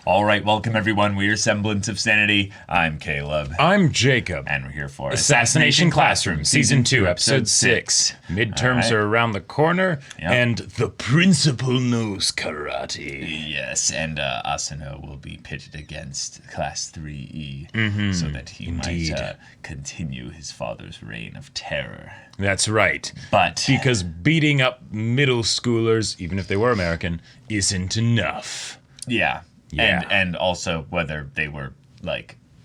All right, welcome everyone. We're Semblance of Sanity. I'm Caleb. I'm Jacob. And we're here for Assassination Classroom, Season 2, Episode 6. Midterms are around the corner, and the principal knows karate. Yes, and Asano will be pitted against Class 3E so that he might continue his father's reign of terror. That's right. But because beating up middle schoolers, even if they were American, isn't enough. Yeah. And also whether they were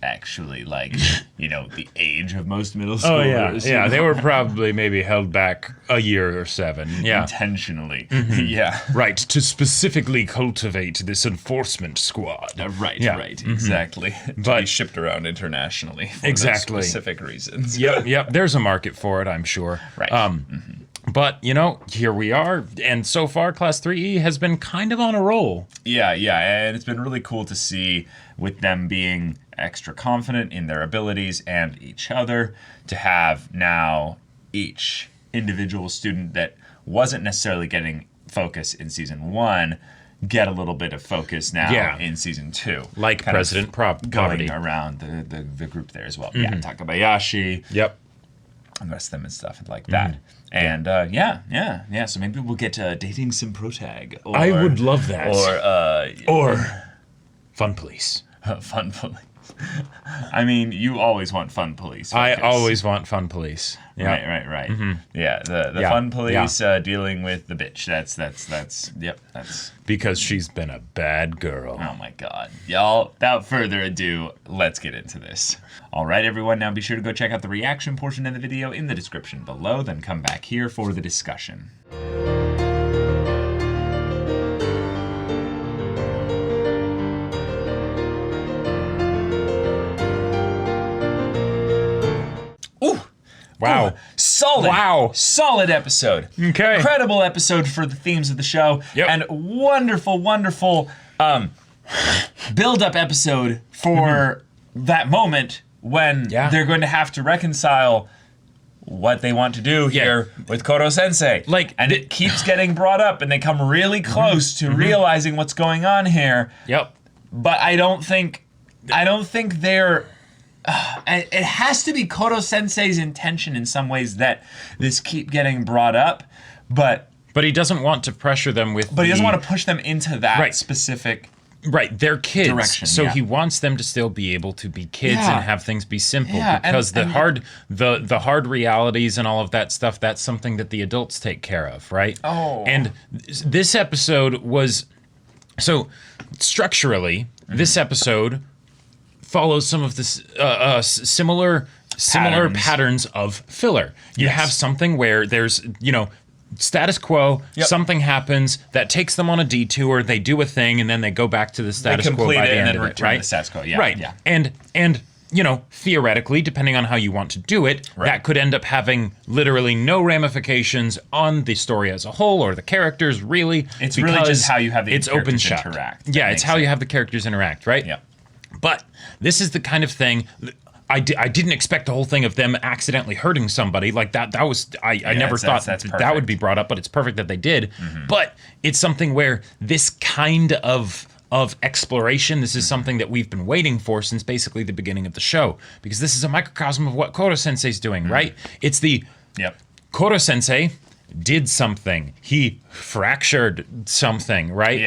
actually the age of most middle schoolers. Oh yeah. They were probably maybe held back a year or 7. Yeah. Intentionally. Yeah. Right, to specifically cultivate this enforcement squad. Right, exactly. To be shipped around internationally for those specific reasons. Yep. There's a market for it, I'm sure. Right. But, here we are, and so far, Class 3E has been kind of on a roll. Yeah, and it's been really cool to see with them being extra confident in their abilities and each other, to have now each individual student that wasn't necessarily getting focus in Season 1 get a little bit of focus now in Season 2. Like kind President going around the group there as well. Yeah, Takabayashi. Yep. And the rest of them and stuff like that. And so maybe we'll get dating some protag. I would love that. Or Fun Police. Fun Police. I mean, you always want Fun Police. I always want Fun Police. Yeah. Right. Yeah, the Fun Police dealing with the bitch. That's because she's been a bad girl. Oh my god. Y'all, without further ado, let's get into this. All right, everyone, now be sure to go check out the reaction portion of the video in the description below, then come back here for the discussion. Wow. Solid episode. Okay. Incredible episode for the themes of the show. Yep. And wonderful build-up episode for that moment when they're going to have to reconcile what they want to do here with Koto Sensei. And it keeps getting brought up, and they come really close to realizing what's going on here. Yep. But I don't think they're... it has to be Koto Sensei's intention in some ways that this keep getting brought up, but he doesn't want to pressure them with. But he doesn't want to push them into that specific. Right, they're kids, direction, so he wants them to still be able to be kids and have things be simple. Because the hard realities and all of that stuff, that's something that the adults take care of, right? Oh. And this episode was so structurally, this episode follows some of this similar patterns of filler. You have something where there's, status quo, something happens that takes them on a detour, they do a thing, and then they go back to the status quo by the end of it, right? The status quo, yeah. And theoretically, depending on how you want to do it, that could end up having literally no ramifications on the story as a whole or the characters, really. It's really just how you have the characters interact. Yeah, it's how you have the characters interact, right? Yeah. But this is the kind of thing... I didn't expect the whole thing of them accidentally hurting somebody like that. That was I never thought that would be brought up, but it's perfect that they did. But it's something where this kind of exploration, this is something that we've been waiting for since basically the beginning of the show, because this is a microcosm of what Koto Sensei's doing, right? It's the Koto Sensei did something. He fractured something, right?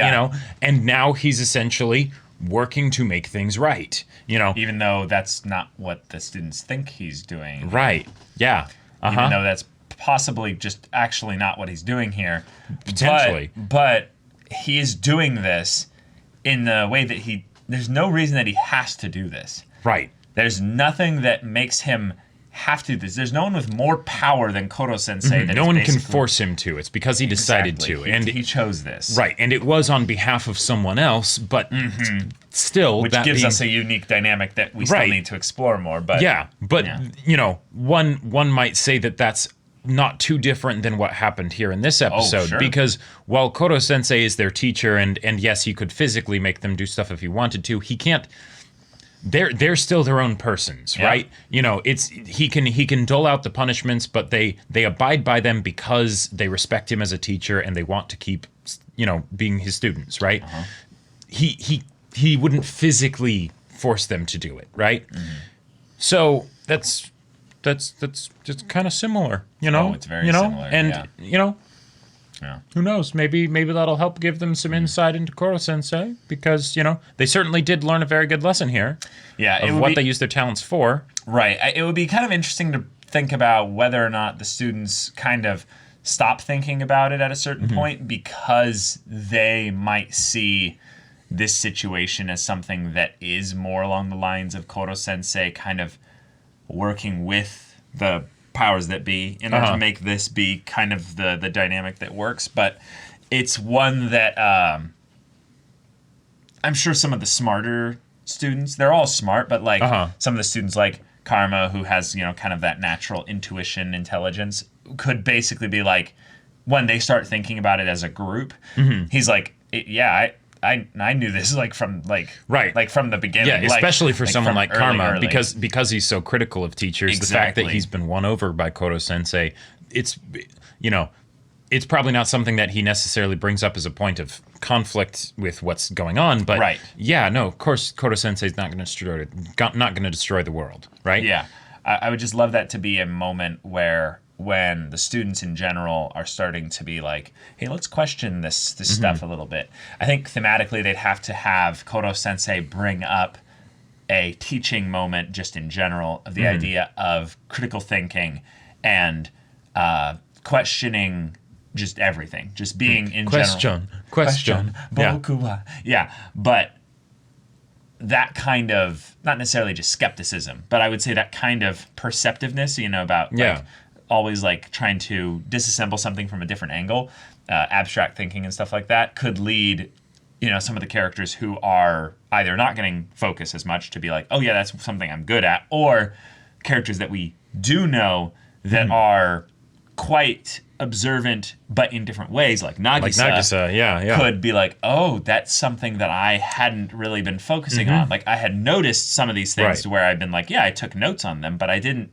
And now he's essentially working to make things right, even though that's not what the students think he's doing. Right. Yeah. Even though that's possibly just actually not what he's doing here. Potentially. But he is doing this in the way that there's no reason that he has to do this. Right. There's nothing that makes him have to do this. There's no one with more power than Koto Sensei. No one can force him to. It's because he decided to. And he chose this. Right. And it was on behalf of someone else, but still... Which gives us a unique dynamic that we still need to explore more. But one might say that that's not too different than what happened here in this episode. Because while Koto Sensei is their teacher, and yes, he could physically make them do stuff if he wanted to, he can't... They're still their own persons, right? It's he can dole out the punishments, but they abide by them because they respect him as a teacher and they want to keep being his students, right? He he wouldn't physically force them to do it, right? So that's just kind of similar, you know. Oh, it's very similar, and you know. Yeah. Who knows? Maybe that'll help give them some insight into Korosensei, because they certainly did learn a very good lesson here. Yeah, of what they use their talents for. Right. It would be kind of interesting to think about whether or not the students kind of stop thinking about it at a certain point, because they might see this situation as something that is more along the lines of Koto Sensei kind of working with the powers that be in order to make this be kind of the dynamic that works. But it's one that I'm sure some of the smarter students, they're all smart, but like some of the students like Karma, who has kind of that natural intuition intelligence, could basically be like, when they start thinking about it as a group, he's like, I knew this from from the beginning. Yeah, especially for someone like Karma, early. because he's so critical of teachers. Exactly. The fact that he's been won over by Koto Sensei, it's probably not something that he necessarily brings up as a point of conflict with what's going on. But yeah, no, of course Koto Sensei is not going to destroy the world, right? Yeah, I would just love that to be a moment where, when the students in general are starting to be like, hey, let's question this stuff a little bit. I think thematically they'd have to have Koto Sensei bring up a teaching moment just in general of the idea of critical thinking and questioning just everything, just being in Question. Boku wa. Yeah, but that kind of, not necessarily just skepticism, but I would say that kind of perceptiveness, about always trying to disassemble something from a different angle, abstract thinking and stuff like that, could lead some of the characters who are either not getting focus as much to be like, oh yeah, that's something I'm good at, or characters that we do know that are quite observant but in different ways, like Nagisa, could be like, oh, that's something that I hadn't really been focusing on. Like, I had noticed some of these things to where I've been like, yeah, I took notes on them, but I didn't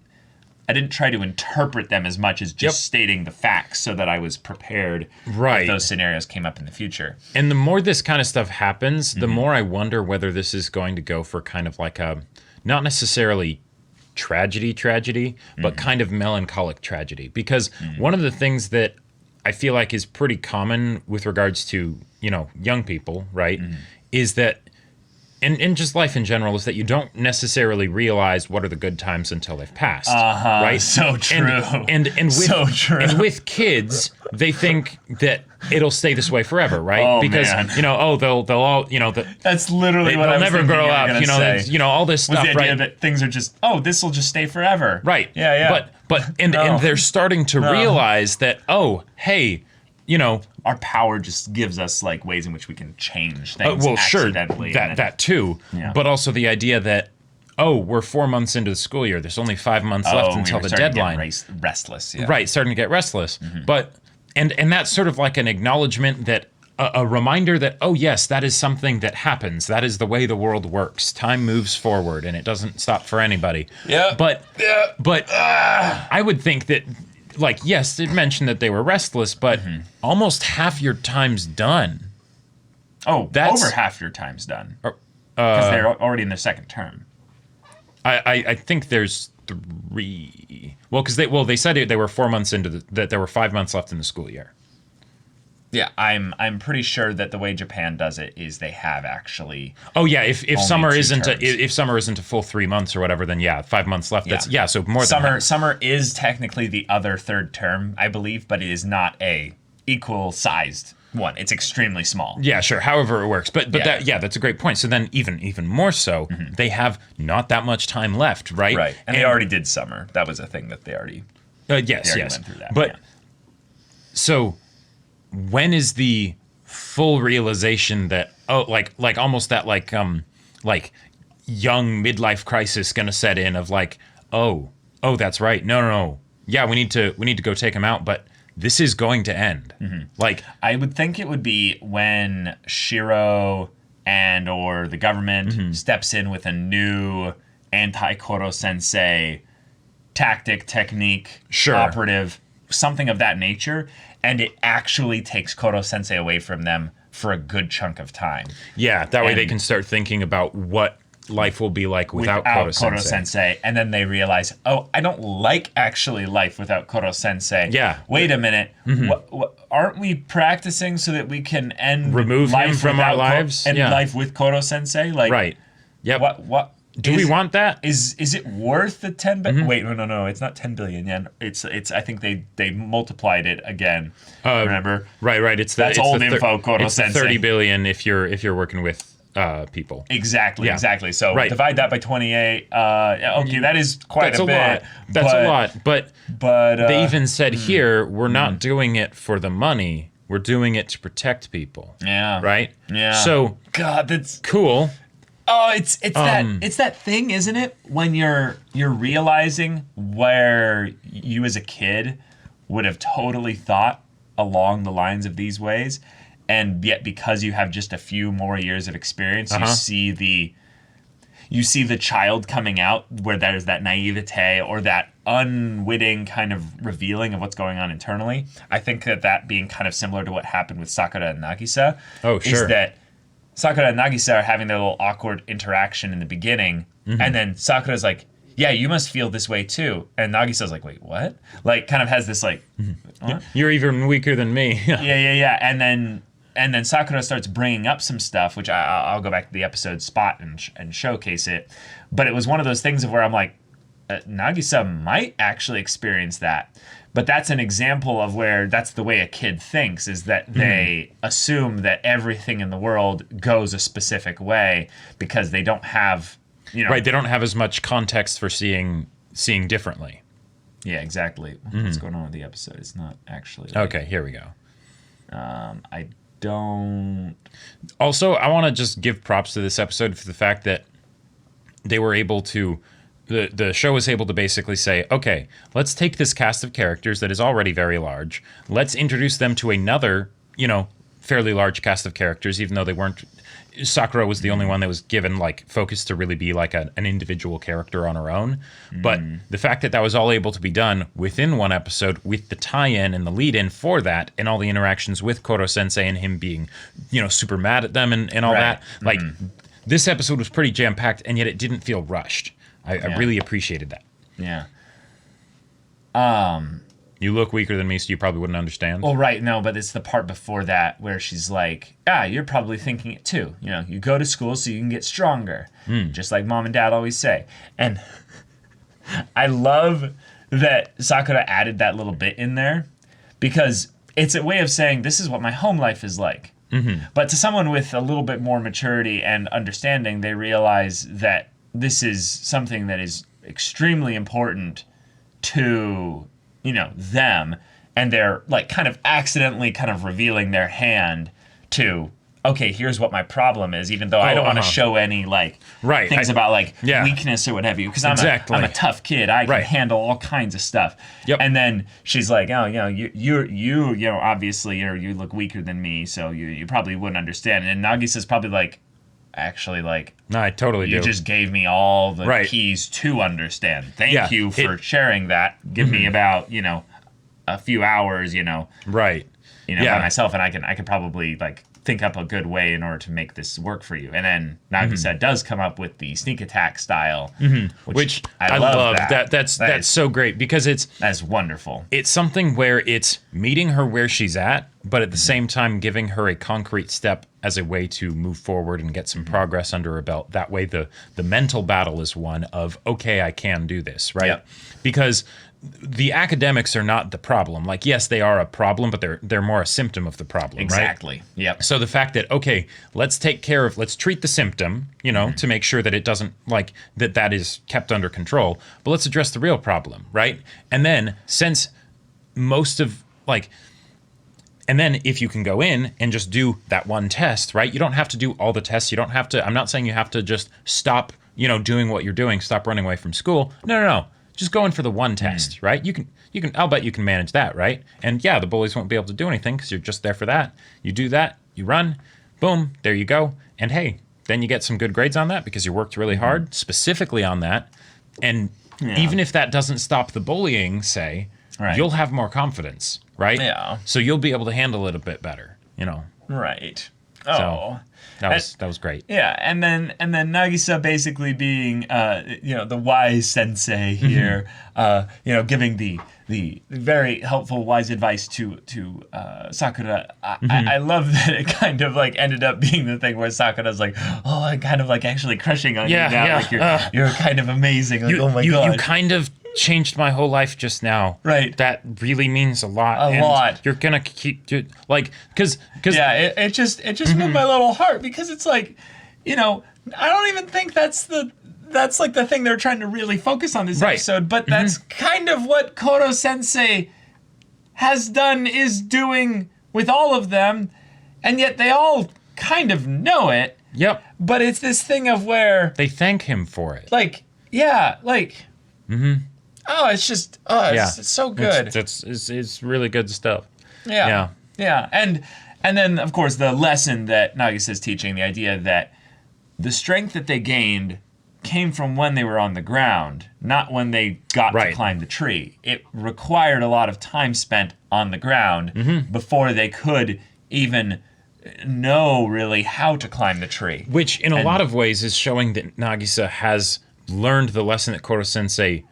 try to interpret them as much as just stating the facts so that I was prepared if those scenarios came up in the future. And the more this kind of stuff happens, the more I wonder whether this is going to go for kind of like a, not necessarily tragedy, but kind of melancholic tragedy. Because one of the things that I feel like is pretty common with regards to, young people, right, is that and just life in general, is that you don't necessarily realize what are the good times until they've passed, right? So true. And with, so true. And with kids, they think that it'll stay this way forever, right? Oh, because man. They'll all that's literally what I was never grow up. Say. All this stuff, the idea right? That things are just this will just stay forever, right? Yeah. But and they're starting to realize that hey. Our power just gives us ways in which we can change things accidentally. Sure, that too. Yeah. But also the idea that, we're 4 months into the school year. There's only 5 months left until the deadline. Restless, yeah. Right, starting to get restless. But and that's sort of like an acknowledgement that a reminder that, yes, that is something that happens. That is the way the world works. Time moves forward, and it doesn't stop for anybody. Yeah. But I would think that. Yes, it mentioned that they were restless, but almost half your time's done. Oh, over half your time's done. Because they're already in their second term. I think there's 3. Well, because they said they were 4 months into that there were 5 months left in the school year. Yeah, I'm pretty sure that the way Japan does it is they have actually. Oh yeah, if summer isn't a full 3 months or whatever, then 5 months left. Yeah. So more than half. Summer is technically the other third term, I believe, but it is not a equal sized one. It's extremely small. Yeah, sure. However it works, but that's a great point. So then even more so, they have not that much time left, right? Right, and they already did summer. That was a thing that they already. Yes. Went through that. But so. When is the full realization that almost that young midlife crisis gonna set in of that's right, no, yeah, we need to go take him out, but this is going to end. I would think it would be when Shiro and or the government steps in with a new anti-Koto Sensei tactic, technique, operative, something of that nature. And it actually takes Koto Sensei away from them for a good chunk of time. Yeah, that way they can start thinking about what life will be like without Koto Sensei. And then they realize, oh, I don't like actually life without Koto Sensei. Yeah. Wait a minute. Aren't we practicing so that we can remove him from our lives? Life with Koto Sensei? Like, right. Yep. What do we want that? Is it worth the 10 billion? Wait, no. It's not 10 billion yen. It's. I think they multiplied it again. Remember? Right. That's old info. Koto Sensei. 30 billion if you're working with people. Exactly. So divide that by 28. Okay, that is quite a bit. That's a lot. But they even said here, we're not doing it for the money. We're doing it to protect people. Yeah. Right? Yeah. So God, that's cool. Oh, it's that thing, isn't it? When you're realizing where you as a kid would have totally thought along the lines of these ways, and yet because you have just a few more years of experience, you see the child coming out where there's that naivete or that unwitting kind of revealing of what's going on internally. I think that being kind of similar to what happened with Sakura and Nagisa. Oh, sure. Is that Sakura and Nagisa are having their little awkward interaction in the beginning, and then Sakura's like, yeah, you must feel this way too. And Nagisa's like, wait, what? Like, kind of has this like, what? You're even weaker than me. Yeah. And then Sakura starts bringing up some stuff, which I'll go back to the episode spot and showcase it. But it was one of those things of where I'm like, Nagisa might actually experience that. But that's an example of where that's the way a kid thinks, is that they assume that everything in the world goes a specific way because they don't have, Right, they don't have as much context for seeing differently. Yeah, exactly. What's going on with the episode? It's not actually... Okay, here we go. I don't... Also, I want to just give props to this episode for the fact that they were able to... The show was able to basically say, okay, let's take this cast of characters that is already very large. Let's introduce them to another, fairly large cast of characters, even though they weren't... Sakura was the only one that was given, focus to really be like an individual character on her own. But the fact that was all able to be done within one episode with the tie-in and the lead-in for that and all the interactions with Koto Sensei and him being, super mad at them and all that. This episode was pretty jam-packed, and yet it didn't feel rushed. I really appreciated that. Yeah. You look weaker than me, so you probably wouldn't understand. Well, right, no, but it's the part before that where she's like, you're probably thinking it too. You go to school so you can get stronger, just like mom and dad always say. And I love that Sakura added that little bit in there because it's a way of saying, this is what my home life is like. But to someone with a little bit more maturity and understanding, they realize that this is something that is extremely important to, them, and they're kind of accidentally kind of revealing their hand to, okay, here's what my problem is, even though I don't want to show any things about weakness or what have you, because I'm a tough kid. I can handle all kinds of stuff. Yep. And then she's like, oh, you obviously you look weaker than me, so you probably wouldn't understand. And Nagisa's probably like, actually, no, I totally do. You just gave me all the keys to understand. Thank you for sharing that. Give me about, a few hours, right. By myself, and I can probably think up a good way in order to make this work for you. And then Nagisa does come up with the sneak attack style, which I love. That's so great because that's wonderful. It's something where it's meeting her where she's at, but at the same time giving her a concrete step as a way to move forward and get some progress under her belt. That way the mental battle is one of, okay, I can do this, right? Yep. Because the academics are not the problem. Yes, they are a problem, but they're more a symptom of the problem, exactly. Right? Yep. So the fact that, okay, let's treat the symptom, to make sure that it doesn't, that is kept under control, but let's address the real problem, right? And then, since most of, and then if you can go in and just do that one test, right? You don't have to do all the tests. You don't have to, I'm not saying you have to just stop, doing what you're doing, stop running away from school. No. Just go in for the one test, right? You can, I'll bet you can manage that, right? And yeah, the bullies won't be able to do anything because you're just there for that. You do that, you run, boom, there you go. And hey, then you get some good grades on that because you worked really hard specifically on that. And even if that doesn't stop the bullying, say, you'll have more confidence, right? Yeah. So you'll be able to handle it a bit better, Right. Oh. So that was great. Yeah, and then Nagisa basically being the wise sensei here, giving the very helpful wise advice to Sakura. I love that it kind of like ended up being the thing where Sakura's like, oh, I'm kind of like actually crushing on you now. Yeah. Like you're kind of amazing. Like, oh my god. You kind of changed my whole life just now. Right. That really means a lot. A lot. You're gonna keep because it just moved my little heart, because it's like, I don't even think that's like the thing they're trying to really focus on this episode, but that's kind of what Koto Sensei is doing with all of them, and yet they all kind of know it. Yep. But it's this thing of where they thank him for it. Oh, it's just it's so good. It's really good stuff. Yeah. And then of course the lesson that Nagisa is teaching, the idea that the strength that they gained came from when they were on the ground, not when they got to climb the tree. It required a lot of time spent on the ground before they could even know really how to climb the tree. Which in a lot of ways is showing that Nagisa has learned the lesson that Koto Sensei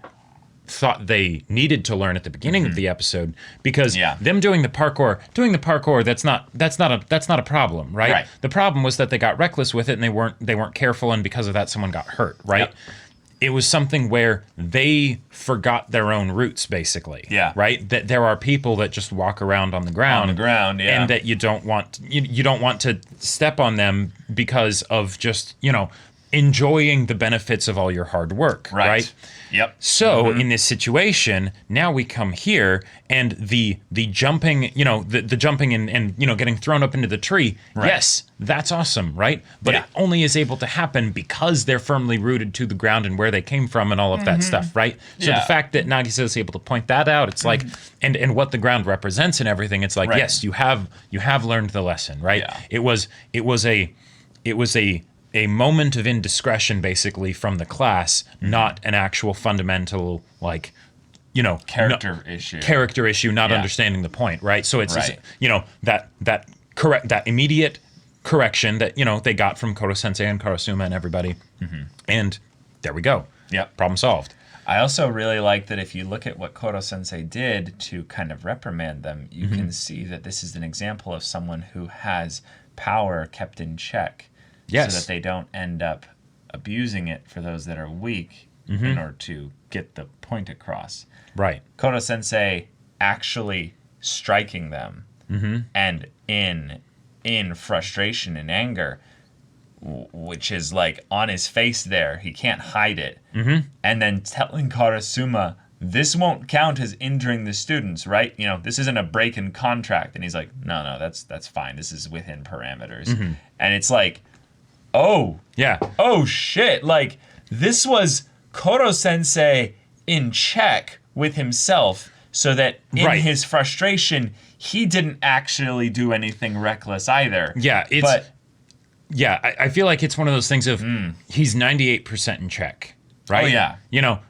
thought they needed to learn at the beginning of the episode, because them doing the parkour, that's not a problem, right? The problem was that they got reckless with it and they weren't careful, and because of that someone got hurt, right? Yep. It was something where they forgot their own roots, basically. Yeah. Right? That there are people that just walk around on the ground. And that you don't want to step on them because of just, enjoying the benefits of all your hard work, right? Yep. So in this situation, now we come here, and the jumping, the jumping and getting thrown up into the tree. Right. Yes, that's awesome, right? But it only is able to happen because they're firmly rooted to the ground and where they came from and all of that stuff, right? So the fact that Nagisa is able to point that out, it's like, and what the ground represents and everything, it's like, yes, you have learned the lesson, right? Yeah. It was a moment of indiscretion, basically, from the class, not an actual fundamental, character issue, not understanding the point, right? So it's that immediate correction that they got from Koto Sensei and Karasuma and everybody, and there we go. Yep. Problem solved. I also really like that if you look at what Koto Sensei did to kind of reprimand them, you can see that this is an example of someone who has power kept in check. Yes. So that they don't end up abusing it for those that are weak in order to get the point across. Right. Koto Sensei actually striking them, and in frustration and anger, which is like on his face there, he can't hide it, and then telling Karasuma, this won't count as injuring the students, right? This isn't a break in contract. And he's like, no, that's fine. This is within parameters. And it's like, oh shit, like this was Koto Sensei in check with himself, so that in his frustration he didn't actually do anything reckless either. I feel like it's one of those things of he's 98% in check, right? Oh yeah.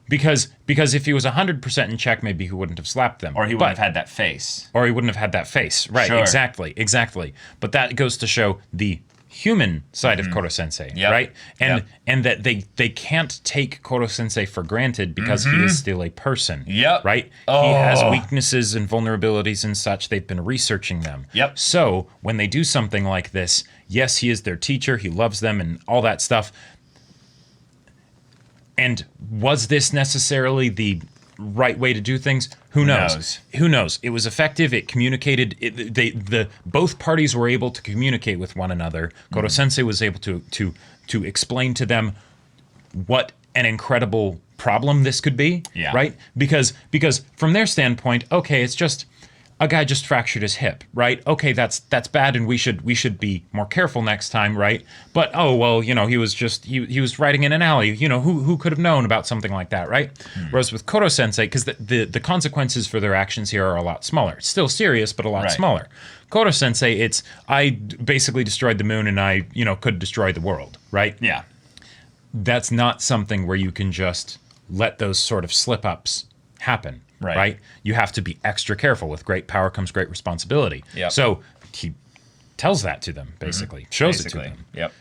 Because if he was 100% in check, maybe he wouldn't have slapped them, or he wouldn't have had that face, right? Sure. Exactly. But that goes to show the human side of Koto Sensei, right? And that they can't take Koto Sensei for granted because he is still a person, right? Oh. He has weaknesses and vulnerabilities and such. They've been researching them. So when they do something like this, yes, he is their teacher. He loves them and all that stuff. And was this necessarily the right way to do things? Who knows? It was effective. It communicated. Both parties were able to communicate with one another. Koto Sensei was able to explain to them what an incredible problem this could be. Right? Because from their standpoint, okay, it's just a guy just fractured his hip, right? Okay, that's bad, and we should be more careful next time, right? But oh well, he was just he was riding in an alley. Who could have known about something like that, right? Whereas with Koto Sensei, because the consequences for their actions here are a lot smaller. It's still serious, but a lot smaller. Koto Sensei, it's I basically destroyed the moon, and I could destroy the world, right? Yeah. That's not something where you can just let those sort of slip-ups happen. Right? You have to be extra careful. With great power comes great responsibility. So tells that to them, basically. Shows it to them. Yep.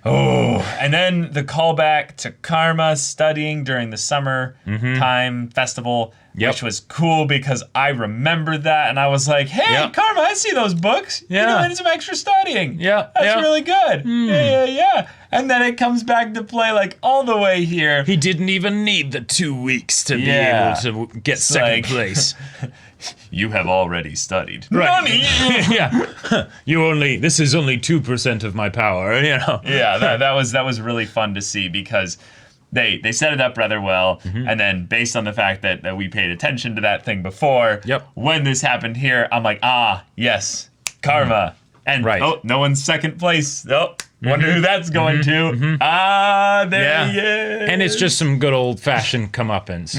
Oh, and then the callback to Karma studying during the summer time festival, which was cool because I remember that, and I was like, hey, Karma, I see those books. You're doing some extra studying. That's really good. Yeah. And then it comes back to play like all the way here. He didn't even need the 2 weeks to be able to get second place. You have already studied. Right. This is only 2% of my power, Yeah, that was really fun to see because they set it up rather well, and then based on the fact that we paid attention to that thing before, when this happened here, I'm like, yes, Karma. And no one's second place. Wonder who that's going to. There he is. And it's just some good old-fashioned comeuppance,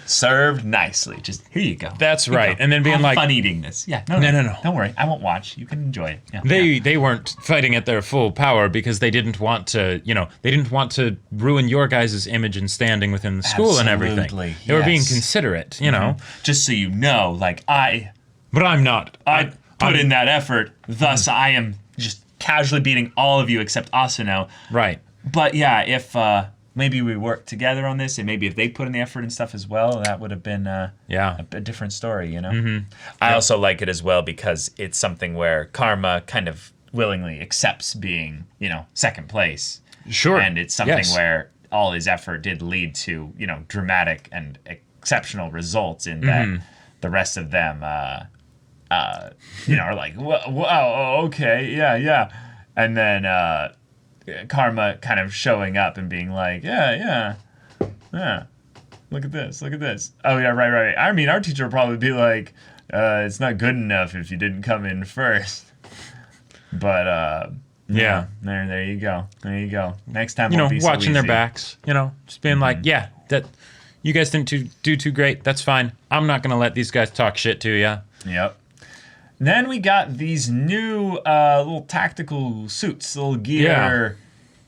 Served nicely. Just, here you go. That's right. And then being Have fun eating this. Yeah, no. Don't worry. I won't watch. You can enjoy it. Yeah, they weren't fighting at their full power because they didn't want to, they didn't want to ruin your guys' image and standing within the school and everything. They were being considerate, Just so you know, But I'm not. I put in that effort, thus I am just casually beating all of you except Asano. Right. But yeah, if maybe we worked together on this, and maybe if they put in the effort and stuff as well, that would have been a different story, I also like it as well because it's something where Karma kind of willingly accepts being, second place. Sure. And it's something where all his effort did lead to, dramatic and exceptional results in that the rest of them are like, wow, okay, yeah. And then Karma kind of showing up and being like, yeah. Look at this. Oh, yeah, right. I mean, our teacher would probably be like, it's not good enough if you didn't come in first. But, there you go. Next time won't be so watching their easy. backs, just being like, that you guys didn't do too great. That's fine. I'm not going to let these guys talk shit to you. Yep. Then we got these new little tactical suits, little gear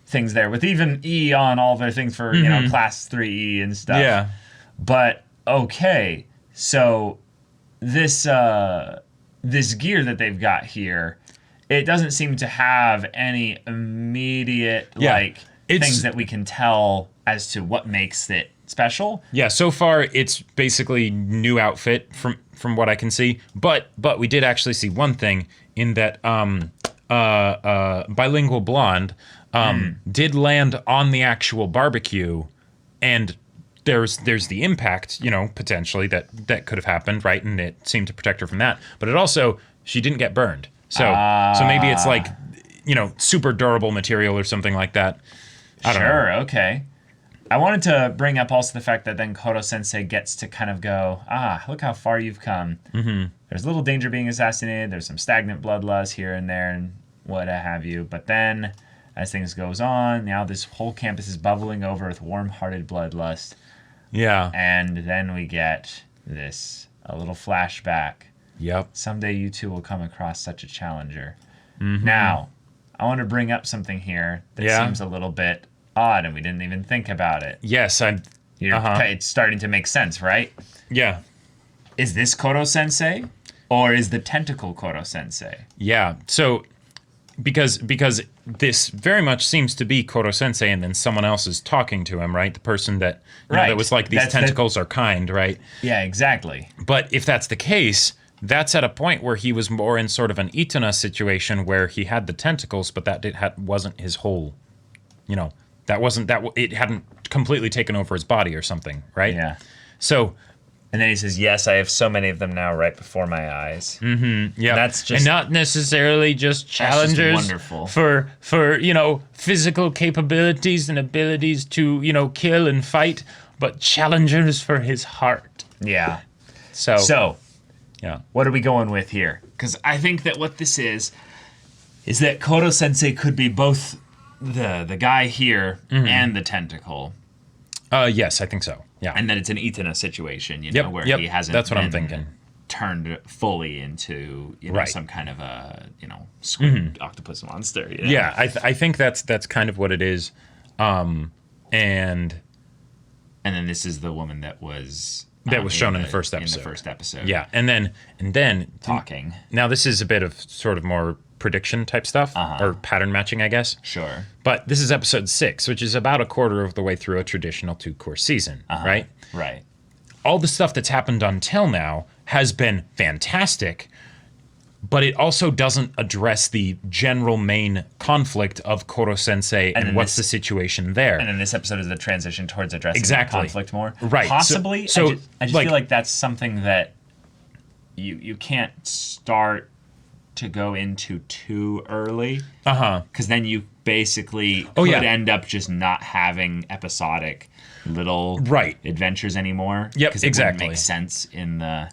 things there, with even E on all their things for, class 3E and stuff. Yeah. But, okay, so this gear that they've got here, it doesn't seem to have any immediate, things that we can tell as to what makes it special. Yeah, so far it's basically new outfit from what I can see. But we did actually see one thing in that bilingual blonde did land on the actual barbecue, and there's the impact, potentially that could have happened, right? And it seemed to protect her from that. But it also, she didn't get burned. So maybe it's like, super durable material or something like that. I don't know. Okay. I wanted to bring up also the fact that then Koto Sensei gets to kind of go, look how far you've come. There's little danger being assassinated. There's some stagnant bloodlust here and there and what have you. But then, as things goes on, now this whole campus is bubbling over with warm-hearted bloodlust. Yeah. And then we get a little flashback. Yep. Someday you two will come across such a challenger. Now, I want to bring up something here that seems a little bit odd, and we didn't even think about it. Yes, It's starting to make sense, right? Yeah. Is this Koto Sensei, or is the tentacle Koto Sensei? Yeah. So, because this very much seems to be Koto Sensei, and then someone else is talking to him, right? The person that that was like, these tentacles are kind, right? Yeah, exactly. But if that's the case, that's at a point where he was more in sort of an Itana situation where he had the tentacles, but that wasn't his whole, it hadn't completely taken over his body or something, right? Yeah. So, and then he says, "Yes, I have so many of them now, right before my eyes." Yeah. That's just, and not necessarily just challengers wonderful. for physical capabilities and abilities to kill and fight, but challengers for his heart. Yeah. So yeah. What are we going with here? Because I think that what this is that Koto Sensei could be both the guy here and the tentacle. Yes, I think so. Yeah. And that it's an Itana situation, where he hasn't that's what I'm thinking. Turned fully into some kind of a squid octopus monster. Yeah, I think that's kind of what it is. And then this is the woman that was that was shown in the first episode. In the first episode. Yeah, and then talking. Now this is a bit of sort of more prediction type stuff or pattern matching, I guess. Sure. But this is episode 6, which is about a quarter of the way through a traditional 2-course season, right? Right. All the stuff that's happened until now has been fantastic, but it also doesn't address the general main conflict of Koto Sensei and what's the situation there. And then this episode is the transition towards addressing the conflict more. Right. Possibly. So I just feel like that's something that you can't start to go into too early. Because then you basically could end up just not having episodic little adventures anymore. Yep, because it wouldn't make sense in the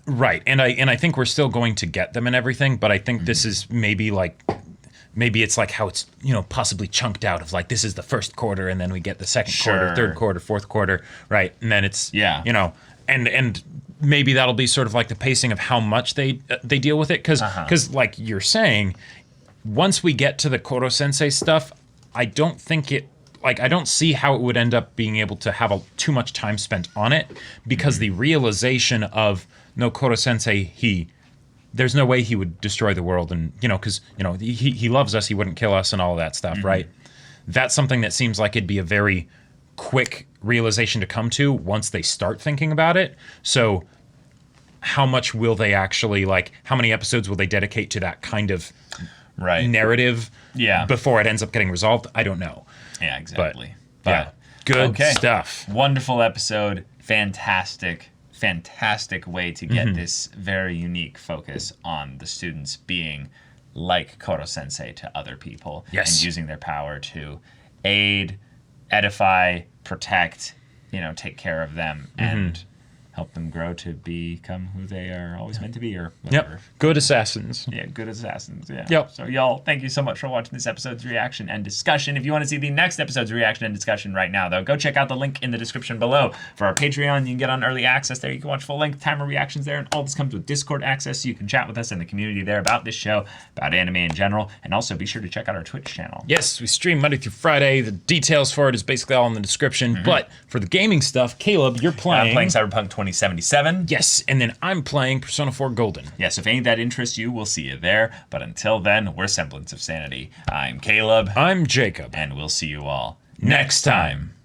and I think we're still going to get them and everything, but I think this is maybe it's like how it's possibly chunked out of like this is the first quarter and then we get the second quarter, third quarter, fourth quarter, right? And then it's and maybe that'll be sort of like the pacing of how much they deal with it because like you're saying, once we get to the Koto Sensei stuff, I don't see how it would end up being able to have too much time spent on it because the realization of no, Koto Sensei, there's no way he would destroy the world and because he loves us, he wouldn't kill us and all of that stuff, right? That's something that seems like it'd be a very quick realization to come to once they start thinking about it. So how much will they actually how many episodes will they dedicate to that kind of narrative before it ends up getting resolved? I don't know. Yeah, exactly. But good stuff. Wonderful episode. Fantastic way to get this very unique focus on the students being like Koto Sensei to other people and using their power to aid, edify, protect, take care of them and help them grow to become who they are always meant to be or whatever. Yep. Good assassins. Yeah, good assassins. Yeah. Yep. So y'all, thank you so much for watching this episode's reaction and discussion. If you want to see the next episode's reaction and discussion right now, though, go check out the link in the description below. For our Patreon, you can get on early access there. You can watch full-length timer reactions there, and all this comes with Discord access, so you can chat with us in the community there about this show, about anime in general, and also be sure to check out our Twitch channel. Yes, we stream Monday through Friday. The details for it is basically all in the description. But for the gaming stuff, Caleb, you're playing... I'm playing Cyberpunk 2077. Yes, and then I'm playing Persona 4 Golden. Yes, if any of that interests you, we'll see you there. But until then, we're Semblance of Sanity. I'm Caleb. I'm Jacob. And we'll see you all next time.